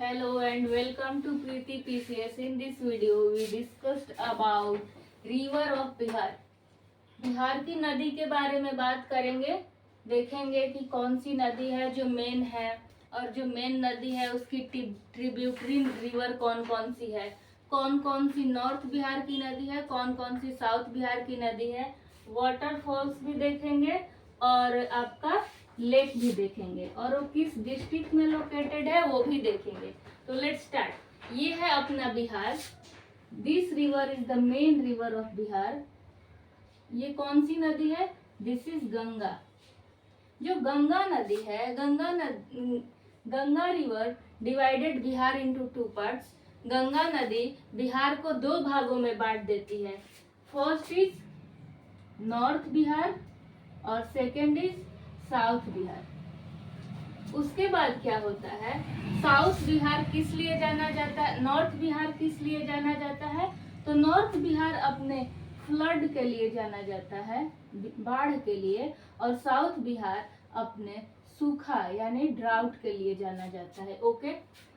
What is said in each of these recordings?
Hello and welcome to Preeti PCS. In this video, we discussed about river of Bihar. Bihar की नदी के बारे में बात करेंगे। देखेंगे कि कौन सी नदी है जो मेन है और जो मेन नदी है उसकी ट्रिब्यूटरी रिवर कौन कौन सी है, कौन कौन सी नॉर्थ बिहार की नदी है, कौन कौन सी साउथ बिहार की नदी है। वाटरफॉल्स भी देखेंगे और आपका लेक भी देखेंगे और वो किस डिस्ट्रिक्ट में लोकेटेड है वो भी देखेंगे। तो लेट्स स्टार्ट। ये है अपना Bihar. This river is the main river of Bihar. ये कौन सी नदी है? This is Ganga. जो गंगा नदी है, Ganga river divided Bihar into two parts. Ganga नदी बिहार को दो भागों में बांट देती है। फर्स्ट इज नॉर्थ बिहार और सेकेंड इज साउथ बिहार। उसके बाद क्या होता है, साउथ बिहार किस लिए जाना जाता है, नॉर्थ बिहार किस लिए जाना जाता है? तो नॉर्थ बिहार अपने फ्लड के लिए जाना जाता है, बाढ़ के लिए, और साउथ बिहार अपने सूखा यानी ड्राउट के लिए जाना जाता है। ओके,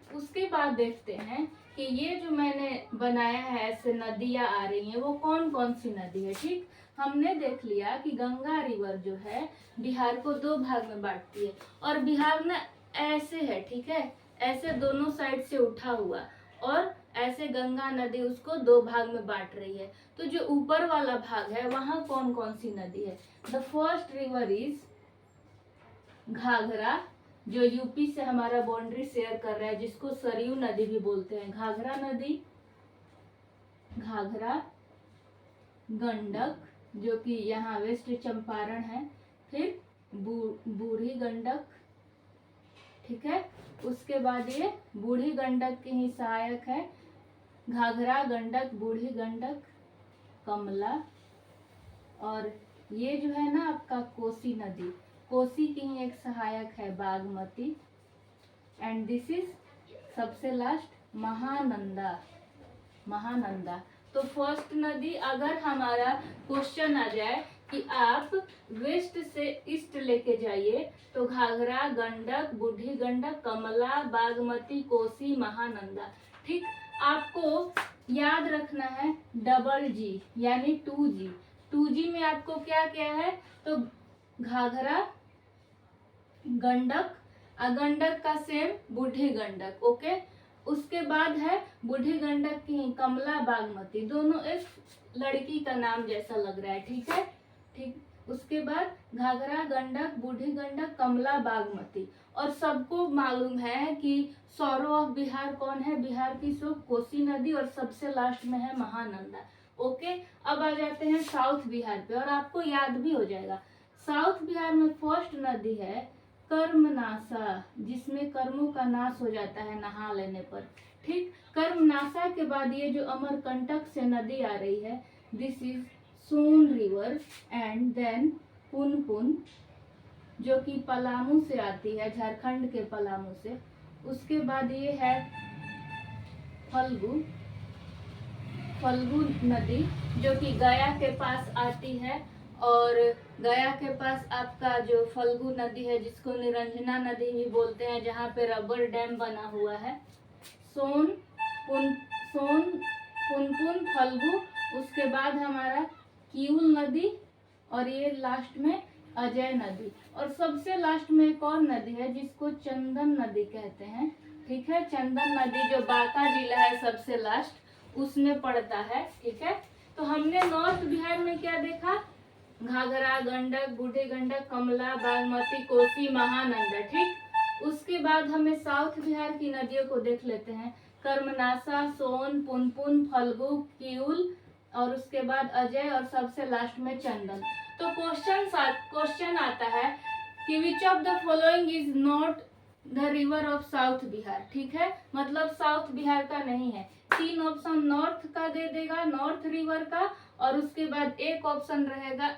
उसके बाद देखते हैं कि ये जो मैंने बनाया है ऐसे नदियां आ रही हैं वो कौन कौन सी नदी है। ठीक, हमने देख लिया कि गंगा रिवर जो है बिहार को दो भाग में बांटती है और बिहार ना ऐसे है, ठीक है, ऐसे दोनों साइड से उठा हुआ और ऐसे गंगा नदी उसको दो भाग में बांट रही है। तो जो ऊपर वाला भाग है वहां कौन कौन सी नदी है? The first river is Ghaghara, जो यूपी से हमारा बाउंड्री शेयर कर रहा है, जिसको सरयू नदी भी बोलते हैं। घाघरा नदी, घाघरा, गंडक जो कि यहाँ वेस्ट चंपारण है, फिर बूढ़ी गंडक, ठीक है। उसके बाद ये बूढ़ी गंडक के ही सहायक है, घाघरा, गंडक, बूढ़ी गंडक, कमला, और ये जो है ना आपका कोसी नदी, कोसी की ही एक सहायक है, बागमती, एंड दिस इज सबसे लास्ट महानंदा। महानंदा। तो फर्स्ट नदी, अगर हमारा क्वेश्चन आ जाए कि आप वेस्ट से ईस्ट लेके जाइए तो घाघरा, गंडक, बूढ़ी गंडक, कमला, बागमती, कोसी, महानंदा। ठीक, आपको याद रखना है डबल जी यानी 2G। 2G में आपको क्या क्या है? तो घाघरा, गंडक, गंडक का सेम बूढ़ी गंडक। ओके, उसके बाद है बूढ़ी गंडक की कमला, बागमती, दोनों एक लड़की का नाम जैसा लग रहा है, ठीक है। ठीक, उसके बाद घाघरा, गंडक, बूढ़ी गंडक, कमला, बागमती, और सबको मालूम है कि सौरो ऑफ बिहार कौन है? बिहार की सो कोसी नदी, और सबसे लास्ट में है महानंदा। ओके, अब आ जाते हैं साउथ बिहार पे और आपको याद भी हो जाएगा। साउथ बिहार में फर्स्ट नदी है कर्मनासा, जिसमें कर्मों का नाश हो जाता है नहा लेने पर। ठीक, कर्मनासा के बाद ये जो अमरकंटक से नदी आ रही है, this is Son river, and then Punpun जो कि पलामू से आती है, झारखंड के पलामू से। उसके बाद ये है फल्गु, फल्गु नदी जो कि गया के पास आती है, और गया के पास आपका जो फल्गु नदी है जिसको निरंजना नदी भी बोलते हैं, जहाँ पे रबर डैम बना हुआ है। सोन पुनपुन, फल्गु, उसके बाद हमारा किउल नदी, और ये लास्ट में अजय नदी, और सबसे लास्ट में एक और नदी है जिसको चंदन नदी कहते हैं। ठीक है, चंदन नदी जो बांका जिला है सबसे लास्ट उसमें पड़ता है। ठीक है, तो हमने नॉर्थ बिहार में क्या देखा? घाघरा, गंडक, बूढ़ी गंडक, कमला, बागमती, कोसी, महानंदा। ठीक, उसके बाद हमें साउथ बिहार की नदियों को देख लेते हैं। कर्मनासा, सोन, पुनपुन, फल्गु, किउल, और उसके बाद अजय, और सबसे लास्ट में चंदन। तो क्वेश्चन आता है कि which of the following is not the river of south Bihar. ठीक है, मतलब साउथ बिहार का नहीं है। 3 ऑप्शन नॉर्थ का दे देगा, नॉर्थ रिवर का, और उसके बाद एक ऑप्शन रहेगा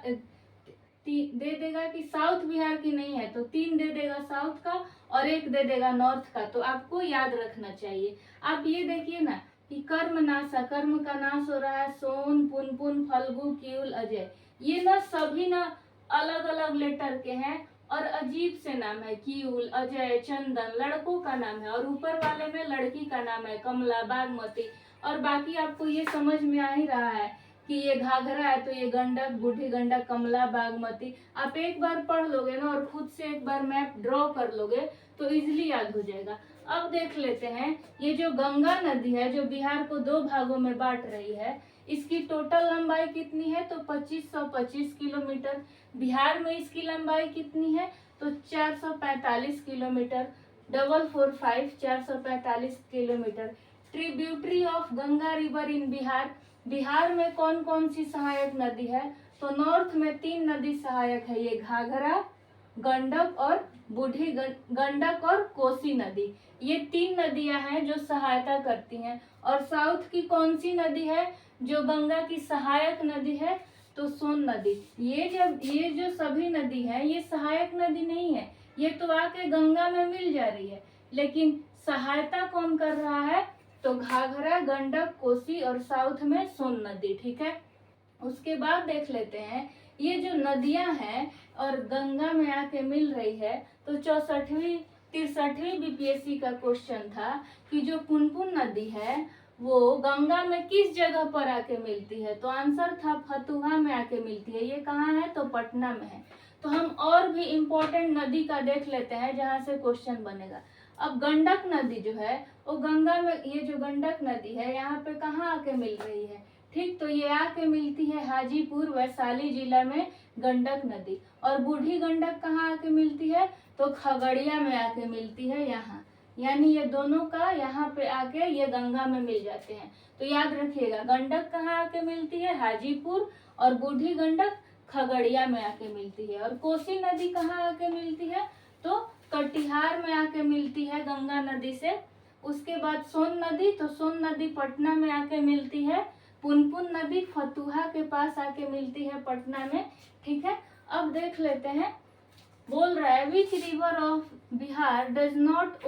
दे देगा कि साउथ बिहार की नहीं है, तो 3 दे देगा साउथ का और एक दे देगा नॉर्थ का। तो आपको याद रखना चाहिए। आप ये देखिए ना कि कर्मनासा, कर्म का नाश हो रहा है, सोन, पुनपुन, फल्गु, किउल, अजय, ये ना सभी ना अलग अलग लेटर के हैं, और अजीब से नाम है, किउल, अजय, चंदन लड़कों का नाम है, और ऊपर वाले में लड़की का नाम है, कमला, बागमती। और बाकी आपको ये समझ में आ ही रहा है कि ये घाघरा है तो ये गंडक, बूढ़ी गंडक, कमला, बागमती। आप एक बार पढ़ लोगे ना और खुद से एक बार मैप ड्रॉ कर लोगे तो इजिली याद हो जाएगा। अब देख लेते हैं, ये जो गंगा नदी है जो बिहार को दो भागों में बांट रही है, इसकी टोटल लंबाई कितनी है तो 2525 किलोमीटर। बिहार में इसकी लंबाई कितनी है तो 445 kilometre, 445 445 kilometre. Tributary of Ganga river in Bihar, Bihar में कौन कौन सी सहायक नदी है तो नॉर्थ में 3 नदी सहायक है, ये घाघरा, गंडक और बूढ़ी गंडक और कोसी नदी। ये 3 नदियां हैं जो सहायता करती हैं। और साउथ की कौन सी नदी है जो गंगा की सहायक नदी है तो सोन नदी। ये जो सभी नदी है ये सहायक नदी नहीं है, ये तो आके गंगा में मिल जा रही है, लेकिन सहायता कौन कर रहा है तो घाघरा, गंडक, कोसी और साउथ में सोन नदी। ठीक है, उसके बाद देख लेते हैं ये जो नदियां हैं और गंगा में आके मिल रही है तो 64वीं 63वीं बीपीएससी का क्वेश्चन था कि जो पुनपुन नदी है वो गंगा में किस जगह पर आके मिलती है तो आंसर था फतुहा में आके मिलती है। ये कहाँ है तो पटना में है। तो हम और भी इम्पोर्टेंट नदी का देख लेते हैं जहाँ से क्वेश्चन बनेगा। अब गंडक नदी जो है वो गंगा में, ये जो गंडक नदी है यहाँ पे कहाँ आके मिल रही है ठीक, तो ये आके मिलती है हाजीपुर वैशाली जिला में गंडक नदी। और बूढ़ी गंडक कहाँ आके मिलती है तो खगड़िया में आके मिलती है यहाँ, यानी ये दोनों का यहाँ पे आके ये गंगा में मिल जाते हैं। तो याद रखिएगा गंडक कहाँ आके मिलती है हाजीपुर, और बूढ़ी गंडक खगड़िया में आके मिलती है। और कोसी नदी कहाँ आके मिलती है तो कटिहार में आके मिलती है गंगा नदी से। उसके बाद सोन नदी, तो सोन नदी पटना में आके मिलती है। पुनपुन नदी फतुहा के पास आके मिलती है पटना में। ठीक है, अब देख लेते हैं, बोल रहा है which river of Bihar does not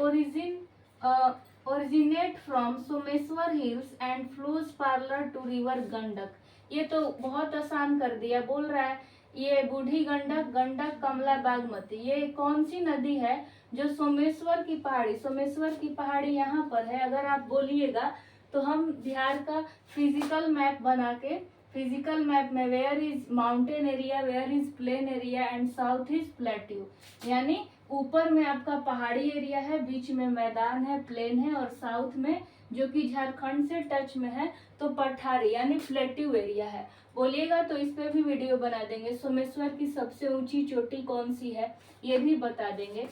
originate from Someshwar hills and flows parallel to river Gandak. ये तो बहुत आसान कर दिया, बोल रहा है ये बूढ़ी गंडक, गंडक, कमला, बागमती, ये कौन सी नदी है जो सोमेश्वर की पहाड़ी यहाँ पर है। अगर आप बोलिएगा तो हम बिहार का फिजिकल मैप बना के, फिजिकल मैप में where is mountain area, where is plain area and south is plateau, यानी ऊपर में आपका पहाड़ी एरिया है, बीच में मैदान है, प्लेन है, और साउथ में जो कि झारखंड से टच में है तो पठारी यानी प्लेट्यू एरिया है। बोलिएगा तो इस पे भी वीडियो बना देंगे। सोमेश्वर की सबसे ऊंची चोटी कौन सी है ये भी बता देंगे।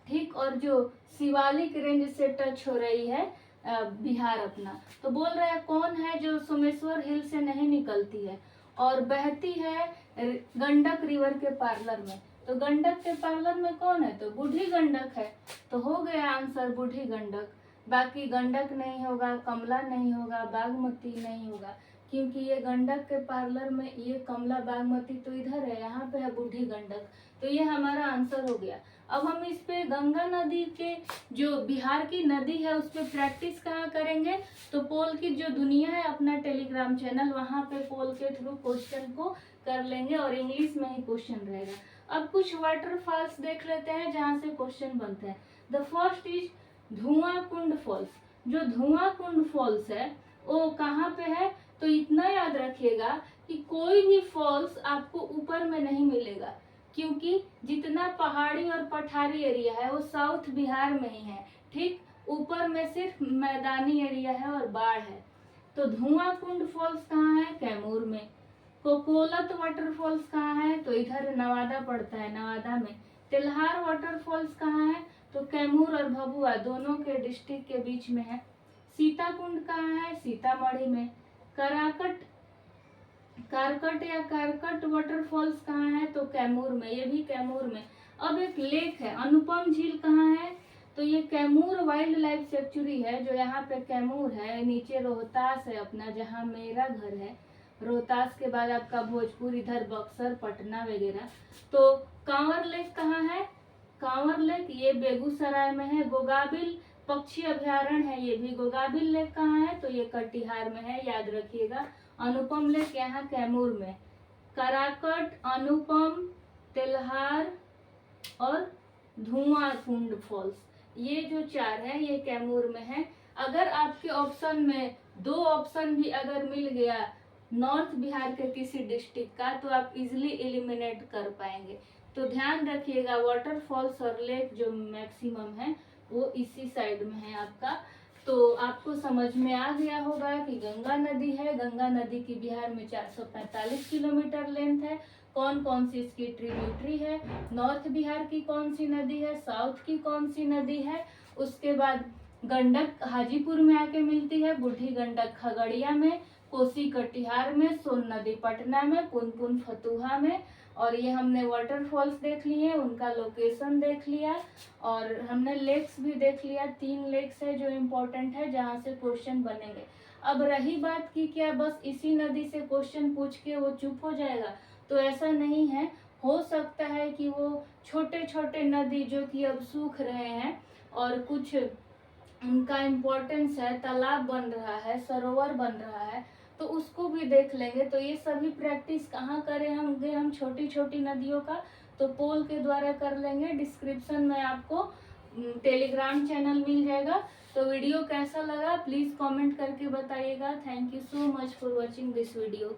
ठीक, और जो शिवालिक रेंज से टच हो रही है बिहार अपना, तो बोल रहा है कौन है जो सोमेश्वर हिल से नहीं निकलती है और बहती है गंडक रिवर के पार्लर में। तो गंडक के पार्लर में कौन है तो बूढ़ी गंडक है। तो हो गया आंसर बूढ़ी गंडक। बाकी गंडक नहीं होगा, कमला नहीं होगा, बागमती नहीं होगा, क्योंकि ये गंडक के पार्लर में ये कमला, बागमती तो इधर है, यहाँ पे है बूढ़ी गंडक। तो ये हमारा आंसर हो गया। अब हम इस पे गंगा नदी के जो बिहार की नदी है उस पर प्रैक्टिस कहाँ करेंगे तो पोल की जो दुनिया है अपना टेलीग्राम चैनल, वहाँ पे पोल के थ्रू क्वेश्चन को कर लेंगे और इंग्लिश में ही क्वेश्चन रहेगा। अब कुछ वाटरफॉल्स देख लेते हैं जहाँ से क्वेश्चन बनते हैं। द फर्स्ट इज धुआं कुंड फॉल्स। जो धुआं कुंड फॉल्स है वो कहाँ पे है तो इतना याद रखिएगा कि कोई भी फॉल्स आपको ऊपर में नहीं मिलेगा, क्योंकि जितना पहाड़ी और पठारी एरिया है वो साउथ बिहार में ही है। ठीक, ऊपर में सिर्फ मैदानी एरिया है और बाढ़ है। तो धुआं कुंड फॉल्स कहाँ है कैमूर में। कोकोलत वाटरफॉल्स कहाँ है तो इधर नवादा पड़ता है, नवादा में। तिल्हार वाटरफॉल्स कहाँ है तो कैमूर और भभुआ दोनों के डिस्ट्रिक्ट के बीच में है। सीताकुंड कहाँ है सीतामढ़ी में। कारकट या कारकट वाटरफॉल्स कहाँ है तो कैमूर में, ये भी कैमूर में। अब एक लेक है अनुपम झील कहाँ है तो ये कैमूर वाइल्ड लाइफ सेंचुरी है जो यहाँ पे कैमूर है। नीचे रोहतास है अपना जहाँ मेरा घर है, रोहतास के बाद आपका भोजपुर, इधर बक्सर, पटना वगैरह। तो कांवर लेक कहाँ है, कांवर लेक ये बेगूसराय में है। गोगाबिल पक्षी अभयारण्य है, ये भी। गोगाबिल लेक कहाँ है तो ये कटिहार में है, याद रखिएगा। अनुपम लेक यहाँ कैमूर में। कराकट, अनुपम, तिल्हार, और धुआंकुंड फॉल्स। ये जो 4 है ये कैमूर में है। अगर आपके ऑप्शन में 2 ऑप्शन भी अगर मिल गया नॉर्थ बिहार के किसी डिस्ट्रिक्ट का तो आप इजिली एलिमिनेट कर पाएंगे। तो ध्यान रखिएगा वाटरफॉल्स और लेक जो मैक्सिमम है वो इसी साइड में है आपका। तो आपको समझ में आ गया होगा कि गंगा नदी है। गंगा नदी की बिहार में 445 किलोमीटर लेंथ है। कौन कौन सी इसकी ट्रिब्यूटरी है, नॉर्थ बिहार की कौन सी नदी है, साउथ की कौन सी नदी है। उसके बाद गंडक हाजीपुर में आके मिलती है, बूढ़ी गंडक खगड़िया में, कोसी कटिहार में, सोन नदी पटना में, पुनपुन फतुहा में। और ये हमने वाटरफॉल्स देख लिए, उनका लोकेशन देख लिया और हमने लेक्स भी देख लिया। 3 लेक्स है जो इम्पोर्टेंट है जहाँ से क्वेश्चन बनेंगे। अब रही बात की क्या बस इसी नदी से क्वेश्चन पूछ के वो चुप हो जाएगा, तो ऐसा नहीं है। हो सकता है कि वो छोटे छोटे नदी जो कि अब सूख रहे हैं और कुछ उनका इम्पोर्टेंस है, तालाब बन रहा है, सरोवर बन रहा है, तो उसको भी देख लेंगे। तो ये सभी प्रैक्टिस कहाँ करें हम छोटी छोटी नदियों का, तो पोल के द्वारा कर लेंगे। डिस्क्रिप्शन में आपको टेलीग्राम चैनल मिल जाएगा। तो वीडियो कैसा लगा प्लीज कमेंट करके बताइएगा। Thank you so much for watching this video.